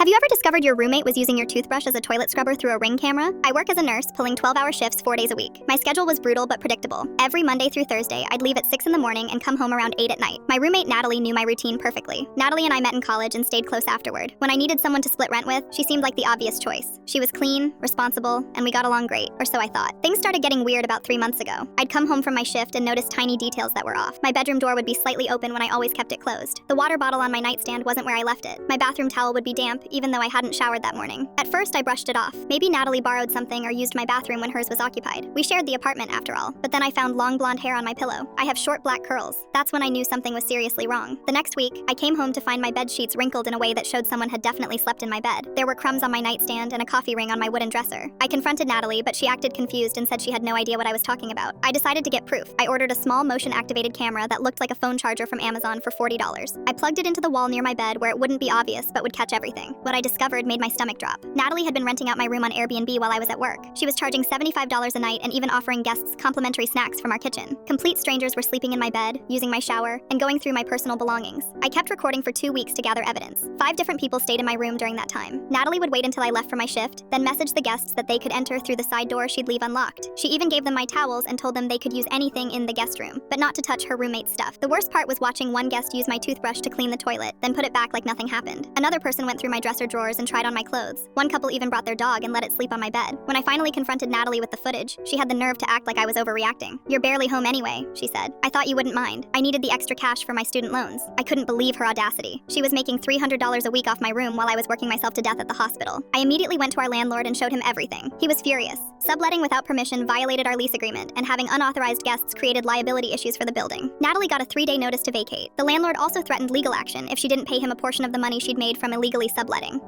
Have you ever discovered your roommate was using your toothbrush as a toilet scrubber through a Ring camera? I work as a nurse, pulling 12-hour shifts 4 days a week. My schedule was brutal but predictable. Every Monday through Thursday, I'd leave at 6 in the morning and come home around 8 at night. My roommate Natalie knew my routine perfectly. Natalie and I met in college and stayed close afterward. When I needed someone to split rent with, she seemed like the obvious choice. She was clean, responsible, and we got along great, or so I thought. Things started getting weird about 3 months ago. I'd come home from my shift and notice tiny details that were off. My bedroom door would be slightly open when I always kept it closed. The water bottle on my nightstand wasn't where I left it. My bathroom towel would be damp, even though I hadn't showered that morning. At first, I brushed it off. Maybe Natalie borrowed something or used my bathroom when hers was occupied. We shared the apartment after all. But then I found long blonde hair on my pillow. I have short black curls. That's when I knew something was seriously wrong. The next week, I came home to find my bed sheets wrinkled in a way that showed someone had definitely slept in my bed. There were crumbs on my nightstand and a coffee ring on my wooden dresser. I confronted Natalie, but she acted confused and said she had no idea what I was talking about. I decided to get proof. I ordered a small motion-activated camera that looked like a phone charger from Amazon for $40. I plugged it into the wall near my bed where it wouldn't be obvious but would catch everything. What I discovered made my stomach drop. Natalie had been renting out my room on Airbnb while I was at work. She was charging $75 a night and even offering guests complimentary snacks from our kitchen. Complete strangers were sleeping in my bed, using my shower, and going through my personal belongings. I kept recording for 2 weeks to gather evidence. 5 different people stayed in my room during that time. Natalie would wait until I left for my shift, then message the guests that they could enter through the side door she'd leave unlocked. She even gave them my towels and told them they could use anything in the guest room, but not to touch her roommate's stuff. The worst part was watching one guest use my toothbrush to clean the toilet, then put it back like nothing happened. Another person went through my dresser drawers and tried on my clothes. One couple even brought their dog and let it sleep on my bed. When I finally confronted Natalie with the footage, she had the nerve to act like I was overreacting. "You're barely home anyway," she said. "I thought you wouldn't mind. I needed the extra cash for my student loans." I couldn't believe her audacity. She was making $300 a week off my room while I was working myself to death at the hospital. I immediately went to our landlord and showed him everything. He was furious. Subletting without permission violated our lease agreement, and having unauthorized guests created liability issues for the building. Natalie got a 3-day notice to vacate. The landlord also threatened legal action if she didn't pay him a portion of the money she'd made from illegally subletting.